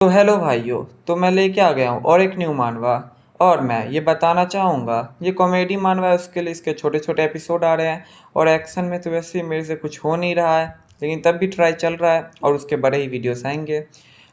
तो हेलो भाइयों। तो मैं लेके आ गया हूँ और एक न्यू मानवा। और मैं ये बताना चाहूँगा, ये कॉमेडी मानवा है, उसके लिए इसके छोटे छोटे एपिसोड आ रहे हैं। और एक्शन में तो वैसे ही मेरे से कुछ हो नहीं रहा है, लेकिन तब भी ट्राई चल रहा है और उसके बड़े ही वीडियोस आएंगे।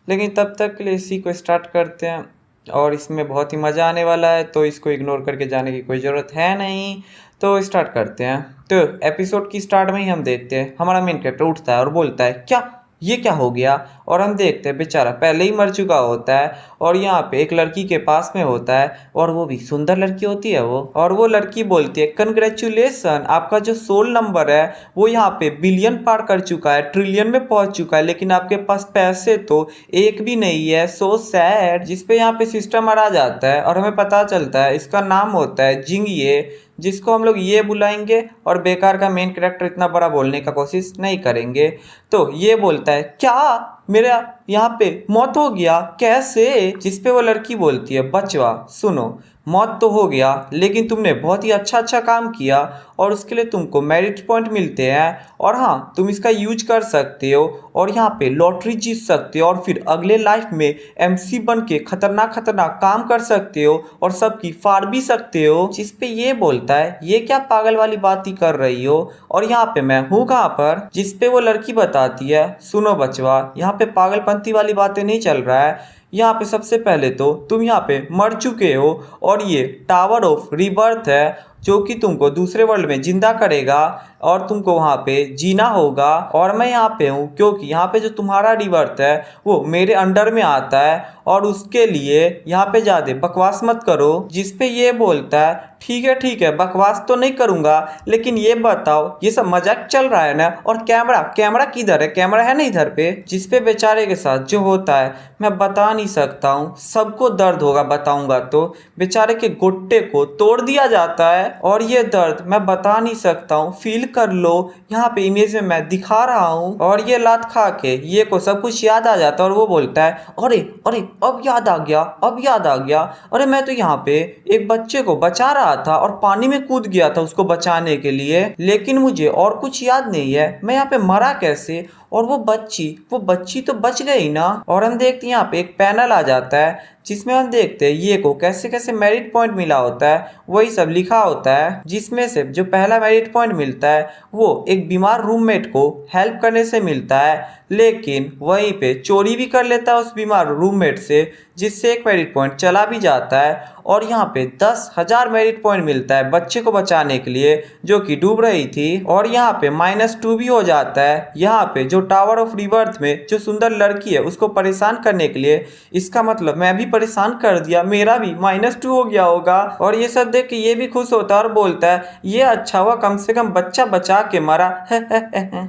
लेकिन तब तक के लिए इसी को स्टार्ट करते हैं। और इसमें बहुत ही मज़ा आने वाला है, तो इसको इग्नोर करके जाने की कोई ज़रूरत है नहीं। तो स्टार्ट करते हैं। तो एपिसोड की स्टार्ट में ही हम देखते हैं हमारा मेन कैरेक्टर उठता है और बोलता है, क्या ये क्या हो गया। और हम देखते हैं बेचारा पहले ही मर चुका होता है और यहाँ पे एक लड़की के पास में होता है, और वो भी सुंदर लड़की होती है वो। और वो लड़की बोलती है, कंग्रेचुलेसन, आपका जो सोल नंबर है वो यहाँ पे बिलियन पार कर चुका है, ट्रिलियन में पहुंच चुका है, लेकिन आपके पास पैसे तो एक भी नहीं है, सो सैड। जिसपे यहाँ पे सिस्टम आ जाता है और हमें पता चलता है इसका नाम होता है जिंगिए, जिसको हम लोग ये बुलाएंगे और बेकार का मेन कैरेक्टर इतना बड़ा बोलने का कोशिश नहीं करेंगे। तो ये बोलता है, क्या मेरा यहाँ पे मौत हो गया, कैसे। जिसपे वो लड़की बोलती है, बचवा सुनो, मौत तो हो गया लेकिन तुमने बहुत ही अच्छा काम किया और उसके लिए तुमको मेरिट पॉइंट मिलते हैं, और हाँ तुम इसका यूज कर सकते हो और यहाँ पे लॉटरी जीत सकते हो और फिर अगले लाइफ में एमसी बन के खतरनाक खतरनाक काम कर सकते हो और सबकी फाड़ भी सकते हो। जिसपे ये बोलता है, ये क्या पागल वाली बात ही कर रही हो, और यहाँ पे मैं हूँ कहाँ पर। जिसपे वो लड़की बताती है, सुनो बचवा, यहाँ पे पागलपंती वाली बातें नहीं चल रहा है। यहाँ पे सबसे पहले तो तुम यहाँ पे मर चुके हो और ये टावर ऑफ रिबर्थ है जो कि तुमको दूसरे वर्ल्ड में जिंदा करेगा और तुमको वहाँ पे जीना होगा। और मैं यहाँ पे हूँ क्योंकि यहाँ पे जो तुम्हारा रिबर्थ है वो मेरे अंडर में आता है, और उसके लिए यहाँ पे ज़्यादा बकवास मत करो। जिसपे ये बोलता है, ठीक है बकवास तो नहीं करूँगा, लेकिन ये बताओ ये सब मजाक चल रहा है ना, और कैमरा कैमरा किधर है, कैमरा है ना इधर पे। जिसपे बेचारे के साथ जो होता है मैं बता नहीं सकता हूँ, सबको दर्द होगा बताऊंगा तो। बेचारे के गुट्टे को तोड़ दिया जाता है और ये दर्द मैं बता नहीं सकता हूँ, फील कर लो, यहाँ पे इमेज में मैं दिखा रहा हूँ। और ये लात खा के ये को सब कुछ याद आ जाता है और वो बोलता है, अरे अरे अब याद आ गया, अब याद आ गया, अरे मैं तो यहाँ पे एक बच्चे को बचा रहा था और पानी में कूद गया था उसको बचाने के लिए, लेकिन मुझे और कुछ याद नहीं है, मैं यहाँ पे मरा कैसे, और वो बच्ची तो बच गई ना। और हम देखते हैं यहाँ पे एक पैनल आ जाता है जिसमें हम देखते हैं ये को कैसे कैसे मेरिट पॉइंट मिला होता है, वही सब लिखा होता है। जिसमें से जो पहला मेरिट पॉइंट मिलता है वो एक बीमार रूममेट को हेल्प करने से मिलता है, लेकिन वहीं पे चोरी भी कर लेता है उस बीमार रूममेट से, जिससे एक मेरिट पॉइंट चला भी जाता है। और यहाँ पे 10,000 मेरिट पॉइंट मिलता है बच्चे को बचाने के लिए जो कि डूब रही थी। और यहाँ पे -2 भी हो जाता है यहाँ पे जो टावर ऑफ रिबर्थ में जो सुंदर लड़की है उसको परेशान करने के लिए। इसका मतलब मैं भी परेशान कर दिया, मेरा भी -2 हो गया होगा। और ये सब देख के ये भी खुश होता है और बोलता है, ये अच्छा हुआ कम से कम बच्चा बचा के मरा।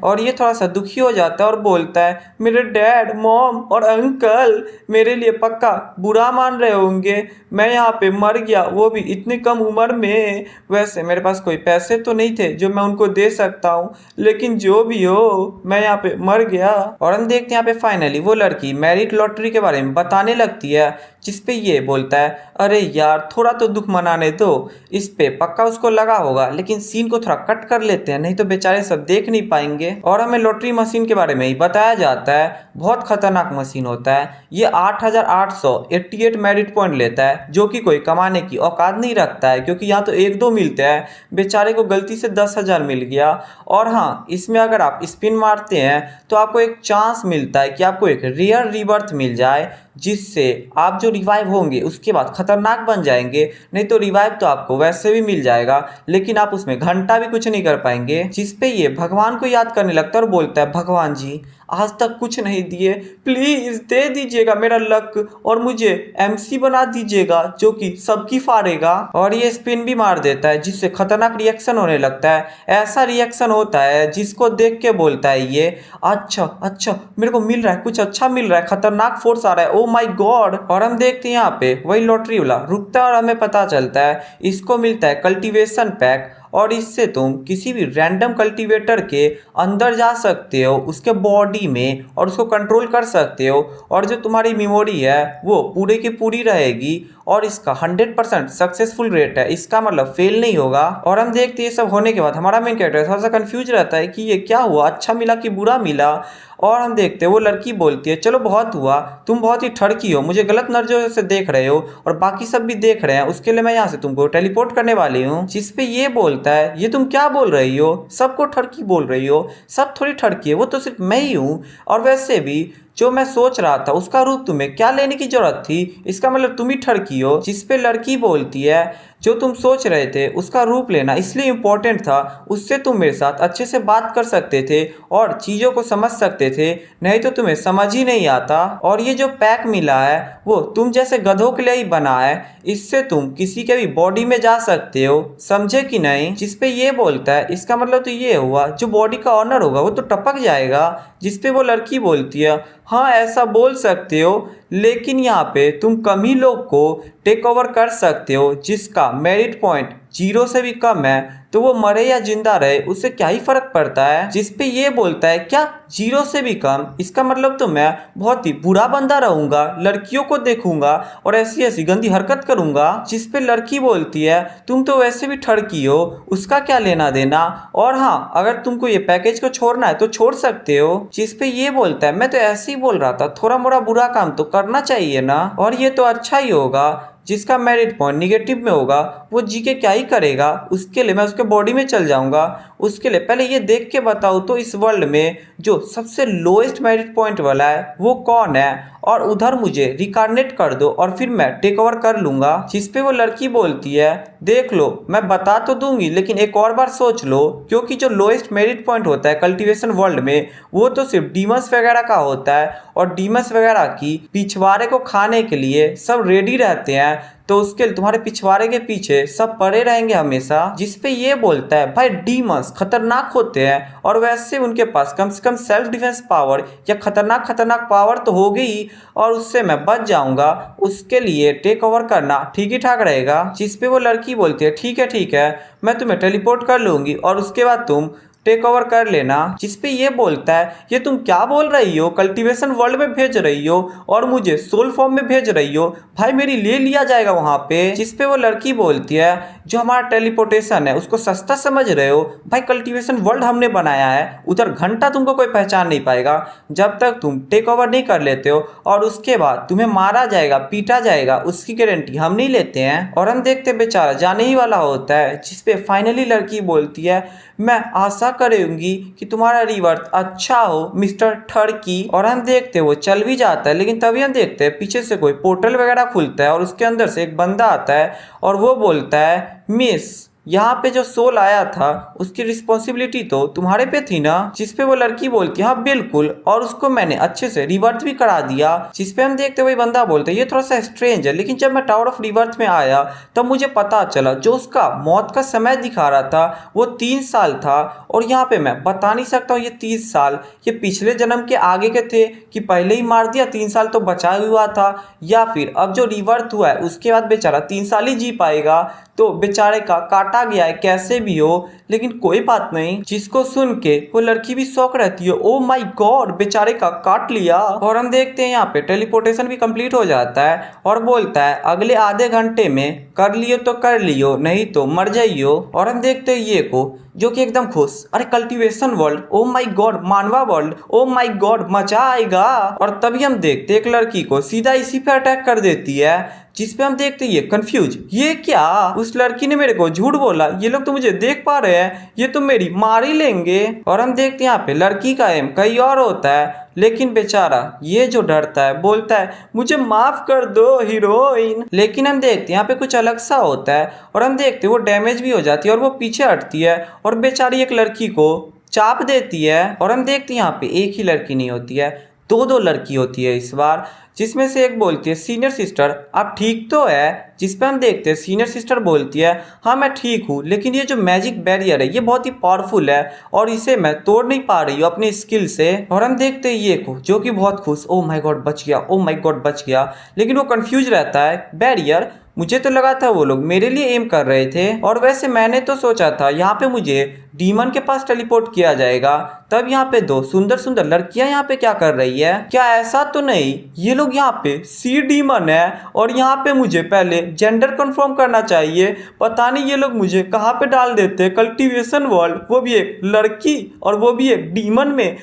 और ये थोड़ा सा दुखी हो जाता है और बोलता है, मेरे डैड मॉम और अंकल मेरे लिए पक्का बुरा मान रहे होंगे, मैं यहाँ पे मर गया, वो भी इतनी कम उम्र में। वैसे मेरे पास कोई पैसे तो नहीं थे जो मैं उनको दे सकता हूँ, लेकिन जो भी हो मैं यहाँ पे मर गया। और हम देखते हैं यहाँ पे फाइनली वो लड़की मैरिट लॉटरी के बारे में बताने लगती है, जिसपे ये बोलता है, अरे यार थोड़ा तो दुख मनाने दो, इस पे पक्का उसको लगा होगा, लेकिन सीन को थोड़ा कट कर लेते हैं नहीं तो बेचारे सब देख नहीं पाएंगे। और हमें लॉटरी मशीन के बारे में ही बताया जाता है, बहुत खतरनाक मशीन होता है ये, 8,888 मेरिट पॉइंट लेता है जो कि कोई कमाने की औकात नहीं रखता है, क्योंकि यहाँ तो एक दो मिलते हैं, बेचारे को गलती से 10,000 मिल गया। और हाँ, इसमें अगर आप स्पिन मारते हैं तो आपको एक चांस मिलता है कि आपको एक रेयर रिबर्थ मिल जाए, जिससे आप जो रिवाइव होंगे उसके बाद खतरनाक बन जाएंगे। नहीं तो रिवाइव तो आपको वैसे भी मिल जाएगा, लेकिन आप उसमें घंटा भी कुछ नहीं कर पाएंगे। जिसपे ये भगवान को याद करने लगता है और बोलता है, भगवान जी आज तक कुछ नहीं दिए, प्लीज दे दीजिएगा मेरा लक और मुझे एमसी बना दीजिएगा जो कि सबकी फाड़ेगा। और ये स्पिन भी मार देता है जिससे खतरनाक रिएक्शन होने लगता है, ऐसा रिएक्शन होता है जिसको देख के बोलता है ये, अच्छा अच्छा मेरे को मिल रहा है, कुछ अच्छा मिल रहा है, खतरनाक फोर्स आ रहा है, ओ माय गॉड। और हम देखते हैं यहाँ पे वही लॉटरी वाला रुकता है और हमें पता चलता है इसको मिलता है कल्टीवेशन पैक, और इससे तुम किसी भी रैंडम कल्टीवेटर के अंदर जा सकते हो उसके बॉडी में और उसको कंट्रोल कर सकते हो, और जो तुम्हारी मेमोरी है वो पूरे की पूरी रहेगी, और इसका 100% सक्सेसफुल रेट है, इसका मतलब फेल नहीं होगा। और हम देखते हैं ये सब होने के बाद हमारा मेन कैरेक्टर थोड़ा सा कंफ्यूज रहता है कि ये क्या हुआ, अच्छा मिला कि बुरा मिला। और हम देखते हैं वो लड़की बोलती है चलो बहुत हुआ, तुम बहुत ही ठड़की हो, मुझे गलत नजरों से देख रहे हो और बाकी सब भी देख रहे हैं, उसके लिए मैं यहाँ से तुमको टेलीपोर्ट करने वाली हूँ। जिस पे ये बोलता है ये तुम क्या बोल रही हो, सबको ठड़की बोल रही हो, सब थोड़ी ठड़की है, वो तो सिर्फ मैं ही हूँ। और वैसे भी जो मैं सोच रहा था उसका रूप तुम्हें क्या लेने की जरूरत थी, इसका मतलब तुम ही ठड़की हो। जिस पे लड़की बोलती है जो तुम सोच रहे थे उसका रूप लेना इसलिए इम्पोर्टेंट था, उससे तुम मेरे साथ अच्छे से बात कर सकते थे और चीज़ों को समझ सकते थे, नहीं तो तुम्हें समझ ही नहीं आता। और ये जो पैक मिला है वो तुम जैसे गधों के लिए ही बना है, इससे तुम किसी के भी बॉडी में जा सकते हो, समझे कि नहीं। जिस पे ये बोलता है इसका मतलब तो ये हुआ जो बॉडी का ऑनर होगा वो तो टपक जाएगा। जिस पे वो लड़की बोलती है हाँ ऐसा बोल सकते हो, लेकिन यहाँ पे तुम कम ही लोग को टेक ओवर कर सकते हो जिसका मेरिट पॉइंट 0 से भी कम है, तो वो मरे या जिंदा रहे उससे क्या ही फर्क पड़ता है। जिस पे ये बोलता है क्या 0 से भी कम, इसका मतलब तो मैं बहुत ही बुरा बंदा रहूंगा, लड़कियों को देखूंगा और ऐसी ऐसी गंदी हरकत करूंगा। जिस पे लड़की बोलती है तुम तो वैसे भी ठड़की हो, उसका क्या लेना देना, और हाँ अगर तुमको ये पैकेज को छोड़ना है तो छोड़ सकते हो। जिस पे ये बोलता है मैं तो ऐसे ही बोल रहा था, थोड़ा मोड़ा बुरा काम तो करना चाहिए ना, और ये तो अच्छा ही होगा। जिसका मेरिट पॉइंट निगेटिव में होगा वो जी के क्या ही करेगा, उसके लिए मैं उसके बॉडी में चल जाऊंगा। उसके लिए पहले ये देख के बताओ तो इस वर्ल्ड में जो सबसे लोएस्ट मेरिट पॉइंट वाला है वो कौन है, और उधर मुझे रिकार्नेट कर दो और फिर मैं टेक ओवर कर लूंगा। जिस पे वो लड़की बोलती है देख लो मैं बता तो दूंगी लेकिन एक और बार सोच लो, क्योंकि जो लोएस्ट मेरिट पॉइंट होता है कल्टीवेशन वर्ल्ड में वो तो सिर्फ डीमंस वगैरह का होता है, और डीमंस वगैरह की पिछवाड़े को खाने के लिए सब रेडी रहते हैं, तो उसके तुम्हारे पिछवाड़े के पीछे सब पड़े रहेंगे हमेशा। जिस पे ये बोलता है भाई डीमंस खतरनाक होते हैं और वैसे उनके पास कम से कम सेल्फ डिफेंस पावर या खतरनाक पावर तो होगी ही, और उससे मैं बच जाऊंगा, उसके लिए टेक ओवर करना ठीक ही ठाक रहेगा। जिस पे वो लड़की बोलती है ठीक है मैं तुम्हें टेलीपोर्ट कर लूंगी और उसके बाद तुम टेक ओवर कर लेना। जिस पे ये बोलता है ये तुम क्या बोल रही हो, कल्टीवेशन वर्ल्ड में भेज रही हो और मुझे सोल फॉर्म में भेज रही हो, भाई मेरी ले लिया जाएगा वहां पे। जिस पे वो लड़की बोलती है जो हमारा टेलीपोर्टेशन है उसको सस्ता समझ रहे हो, भाई कल्टीवेशन वर्ल्ड हमने बनाया है, उधर घंटा तुमको कोई पहचान नहीं पाएगा जब तक तुम टेक ओवर नहीं कर लेते हो, और उसके बाद तुम्हें मारा जाएगा पीटा जाएगा उसकी गारंटी हम नहीं लेते हैं। और हम देखते बेचारा जाने ही वाला होता है। जिस पे फाइनली लड़की बोलती है मैं आशा करूंगी कि तुम्हारा रिवर्थ अच्छा हो मिस्टर ठड़की, और हम देखते वो चल भी जाता है, लेकिन तभी हम देखते हैं पीछे से कोई पोर्टल वगैरह खुलता है और उसके अंदर से एक बंदा आता है और वो बोलता है मिस यहाँ पे जो सोल आया था उसकी रिस्पॉन्सिबिलिटी तो तुम्हारे पे थी ना। जिस पे वो लड़की बोलती है हाँ बिल्कुल, और उसको मैंने अच्छे से रिवर्थ भी करा दिया। जिस पे हम देखते वही बंदा बोलते ये थोड़ा सा स्ट्रेंज है, लेकिन जब मैं टावर ऑफ रिवर्थ में आया तब मुझे पता चला जो उसका मौत का समय दिखा रहा था वो 3 साल था, और यहाँ पे मैं बता नहीं सकता हूँ ये 30 साल ये पिछले जन्म के आगे के थे कि पहले ही मार दिया 3 साल तो बचा हुआ था, या फिर अब जो रिवर्थ हुआ है उसके बाद बेचारा 3 साल ही जी पाएगा, तो बेचारे का काटा गया है कैसे भी हो। लेकिन कोई बात नहीं, जिसको सुन के वो लड़की भी शौक रहती है ओ माय गॉड बेचारे का काट लिया। और हम देखते हैं यहाँ पे टेलीपोर्टेशन भी कंप्लीट हो जाता है और बोलता है अगले आधे घंटे में कर लियो तो कर लियो नहीं तो मर जाइयो। और हम देखते हैं ये को जो कि एकदम खुश, अरे cultivation world oh my God, मानवा वर्ल्ड ओ माय गॉड मजा आएगा। और तभी हम देखते एक लड़की को सीधा इसी पे अटैक कर देती है, जिस पे हम देखते ये कंफ्यूज ये क्या, उस लड़की ने मेरे को झूठ बोला, ये लोग तो मुझे देख पा रहे हैं, ये तो मेरी मार ही लेंगे। और हम देखते हैं यहाँ पे लड़की का एम कहीं और होता है, लेकिन बेचारा ये जो डरता है बोलता है मुझे माफ कर दो हीरोइन। लेकिन हम देखते हैं यहाँ पे कुछ अलग सा होता है और हम देखते हैं वो डैमेज भी हो जाती है और वो पीछे हटती है और बेचारी एक लड़की को चाप देती है। और हम देखते हैं यहाँ पे एक ही लड़की नहीं होती है, दो लड़की होती है इस बार, जिसमें से एक बोलती है सीनियर सिस्टर आप ठीक तो है। जिस पे हम देखते हैं सीनियर सिस्टर बोलती है हाँ मैं ठीक हूँ, लेकिन ये जो मैजिक बैरियर है ये बहुत ही पावरफुल है और इसे मैं तोड़ नहीं पा रही हूँ अपनी स्किल से। और हम देखते हैं ये को जो कि बहुत खुश, ओ माय गॉड बच गया, ओ माय गॉड बच गया, लेकिन वो कंफ्यूज रहता है बैरियर, मुझे तो लगा था वो लोग मेरे लिए एम कर रहे थे, और वैसे मैंने तो सोचा था यहाँ पे मुझे डीमन के पास टेलीपोर्ट किया जाएगा। तब यहाँ पे दो सुंदर सुंदर लड़कियां यहाँ पे क्या कर रही है? क्या ऐसा तो नहीं ये लोग यहाँ पे सी डीमन है? और यहाँ पे मुझे पहले जेंडर कंफर्म करना चाहिए। पता नहीं ये लोग मुझे कहाँ पे डाल देते हैं, कल्टीवेशन वर्ल्ड, वो भी एक लड़की और वो भी एक डीमन में।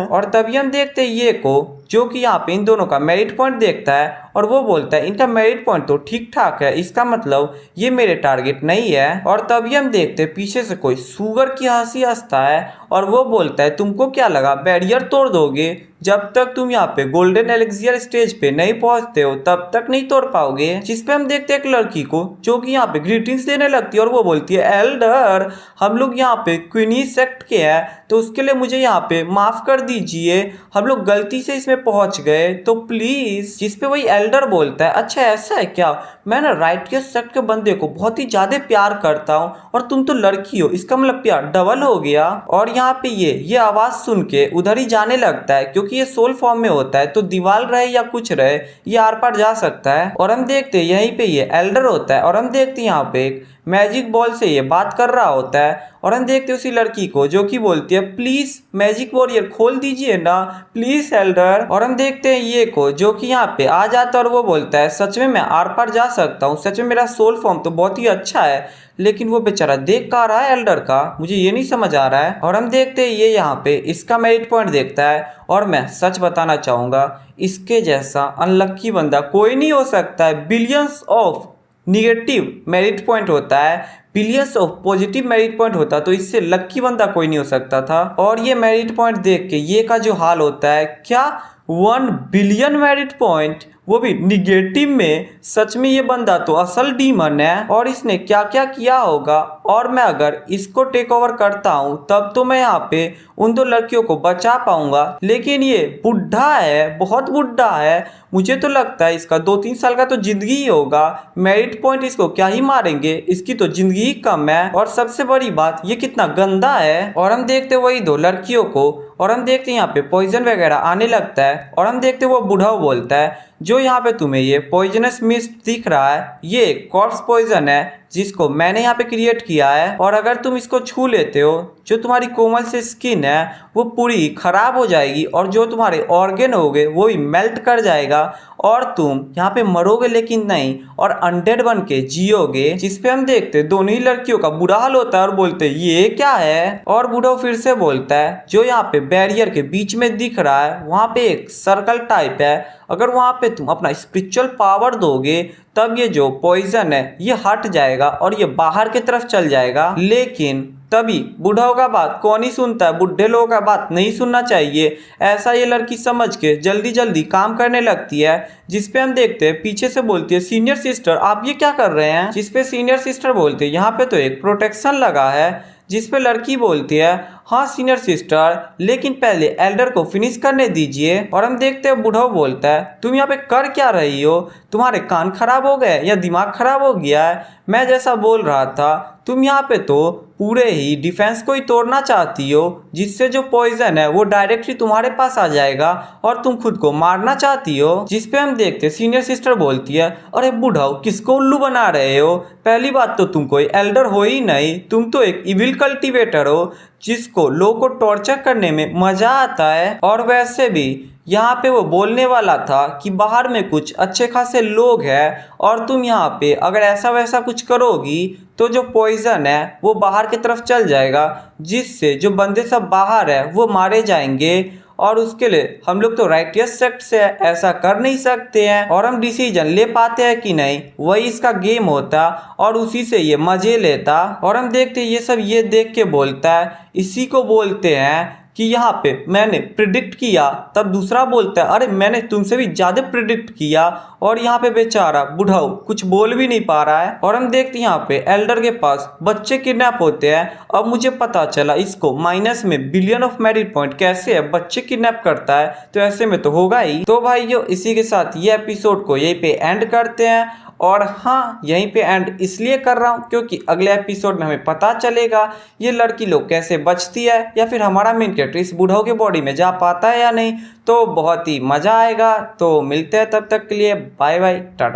और तभी हम देखते हैं ये को, जो कि यहाँ पे इन दोनों का मेरिट पॉइंट देखता है और वो बोलता है इनका मेरिट पॉइंट तो ठीक ठाक है, इसका मतलब ये मेरे टारगेट नहीं है। और तभी हम देखते हैं पीछे से कोई सुगर की हंसी हंसता है और वो बोलता है तुमको क्या लगा बैरियर तोड़ दोगे? जब तक तुम यहाँ पे गोल्डन एलिक्सियर स्टेज पे नहीं पहुंचते हो तब तक नहीं तोड़ पाओगे। जिस पे हम देखते हैं एक लड़की को जो कि यहाँ पे ग्रीटिंग्स देने लगती है और वो बोलती है एल्डर, हम लोग यहाँ पे क्वीनी सेक्ट के हैं तो उसके लिए मुझे यहाँ पे माफ कर दीजिए, हम लोग गलती से इसमें पहुंच गए तो प्लीज। जिस पे वही एल्डर बोलता है अच्छा ऐसा है क्या, मैं ना राइटियस सेक्ट के बंदे को बहुत ही ज्यादा प्यार करता हूँ और तुम तो लड़की हो, इसका मतलब प्यार डबल हो गया। और यहाँ पे ये आवाज सुन के उधर ही जाने लगता है क्योंकि ये सोल फॉर्म में होता है तो दीवार रहे या कुछ रहे ये आर पार जा सकता है। और हम देखते हैं यहीं पे ये एल्डर होता है और हम देखते हैं यहाँ पे एक मैजिक बॉल से ये बात कर रहा होता है और हम देखते हैं उसी लड़की को जो कि बोलती है प्लीज मैजिक वॉरियर खोल दीजिए ना प्लीज एल्डर। और हम देखते हैं ये को जो कि यहाँ पे आ जाता है और वो बोलता है सच में मैं आर पार जा सकता हूँ, सच में मेरा सोल फॉर्म तो बहुत ही अच्छा है, लेकिन वो बेचारा देख कहाँ रहा है एल्डर का, मुझे ये नहीं समझ आ रहा है। और हम देखते हैं ये यहाँ पे इसका मेरिट पॉइंट देखता है और मैं सच बताना चाहूँगा इसके जैसा अनलक्की बंदा कोई नहीं हो सकता है। Billions of negative merit point होता है, billions of positive merit point होता, तो इससे लक्की बंदा कोई नहीं हो सकता था। और ये मेरिट पॉइंट देख के ये का जो हाल होता है, क्या 1 बिलियन मेरिट पॉइंट, वो भी निगेटिव में, सच में ये बंदा तो असल डीमन है और इसने क्या क्या किया होगा। और मैं अगर इसको टेक ओवर करता हूँ तब तो मैं यहाँ पे उन दो लड़कियों को बचा पाऊंगा, लेकिन ये बुढ़ा है, बहुत बुढ़ा है, मुझे तो लगता है इसका 2-3 साल का तो जिंदगी ही होगा। मेरिट पॉइंट इसको क्या ही मारेंगे, इसकी तो जिंदगी ही कम है। और सबसे बड़ी बात ये कितना गंदा है। और हम देखते वही दो लड़कियों को और हम देखते यहाँ पे पॉइजन वगैरह आने लगता है और हम देखते वो बूढ़ा बोलता है जो यहाँ पे तुम्हें ये पॉइजनस मिस्ट दिख रहा है ये कॉर्प्स पॉइजन है जिसको मैंने यहाँ पे क्रिएट किया है, और अगर तुम इसको छू लेते हो जो तुम्हारी कोमल से स्किन है वो पूरी खराब हो जाएगी और जो तुम्हारे ऑर्गन होंगे वो भी मेल्ट कर जाएगा और तुम यहाँ पे मरोगे लेकिन नहीं और अनडेड बन के जियोगे। जिसपे हम देखते दोनों ही लड़कियों का बुरा हाल होता है और बोलते ये क्या है। और बूढ़ा फिर से बोलता है जो यहाँ पे बैरियर के बीच में दिख रहा है वहाँ पे एक सर्कल टाइप है, अगर वहाँ पे तुम अपना स्पिरिचुअल पावर दोगे तब ये जो पॉइजन है ये हट जाएगा और ये बाहर की तरफ चल जाएगा। लेकिन तभी बूढ़ों का बात कौन ही सुनता है, बुढ़े लोगों का बात नहीं सुनना चाहिए, ऐसा ये लड़की समझ के जल्दी जल्दी काम करने लगती है। जिसपे हम देखते हैं पीछे से बोलती है सीनियर सिस्टर आप ये क्या कर रहे हैं। जिसपे सीनियर सिस्टर बोलती है यहाँ पे तो एक प्रोटेक्शन लगा है। जिसपे लड़की बोलती है हाँ सीनियर सिस्टर, लेकिन पहले एल्डर को फिनिश करने दीजिए। और हम देखते हैं बूढ़ा बोलता है तुम यहाँ पे कर क्या रही हो, तुम्हारे कान खराब हो गए या दिमाग खराब हो गया है, मैं जैसा बोल रहा था तुम यहाँ पे तो पूरे ही डिफेंस को ही तोड़ना चाहती हो जिससे जो पॉइजन है वो डायरेक्टली तुम्हारे पास आ जाएगा और तुम खुद को मारना चाहती हो। जिसपे हम देखते सीनियर सिस्टर बोलती है अरे बूढ़ा किसको उल्लू बना रहे हो, पहली बात तो तुम कोई एल्डर हो ही नहीं, तुम तो एक इविल कल्टिवेटर हो जिसको लोगों को टॉर्चर करने में मजा आता है। और वैसे भी यहाँ पे वो बोलने वाला था कि बाहर में कुछ अच्छे खासे लोग हैं और तुम यहाँ पे अगर ऐसा वैसा कुछ करोगी तो जो पॉइजन है वो बाहर की तरफ चल जाएगा जिससे जो बंदे सब बाहर है वो मारे जाएंगे और उसके लिए हम लोग तो राइटियस सेक्ट से ऐसा कर नहीं सकते हैं और हम डिसीजन ले पाते हैं कि नहीं, वही इसका गेम होता और उसी से ये मजे लेता। और हम देखते ये सब ये देख के बोलता है इसी को बोलते हैं कि यहाँ पे मैंने प्रिडिक्ट किया, तब दूसरा बोलता है अरे मैंने तुमसे भी ज़्यादा प्रिडिक्ट किया, और यहाँ पे बेचारा बुढ़ाऊ कुछ बोल भी नहीं पा रहा है। और हम देखते हैं यहाँ पे एल्डर के पास बच्चे किडनैप होते हैं। अब मुझे पता चला इसको माइनस में बिलियन ऑफ मेरिट पॉइंट कैसे है बच्चे किडनैप करता है, तो ऐसे में तो होगा ही। तो भाइयों इसी के साथ ये एपिसोड को यहीं पे एंड करते हैं। और हाँ यहीं पे एंड इसलिए कर रहा हूँ क्योंकि अगले एपिसोड में हमें पता चलेगा ये लड़की लोग कैसे बचती है या फिर हमारा मेन कैरेक्टर इस बूढ़ों के बॉडी में जा पाता है या नहीं, तो बहुत ही मज़ा आएगा। तो मिलते हैं तब तक के लिए, बाय बाय टाटा।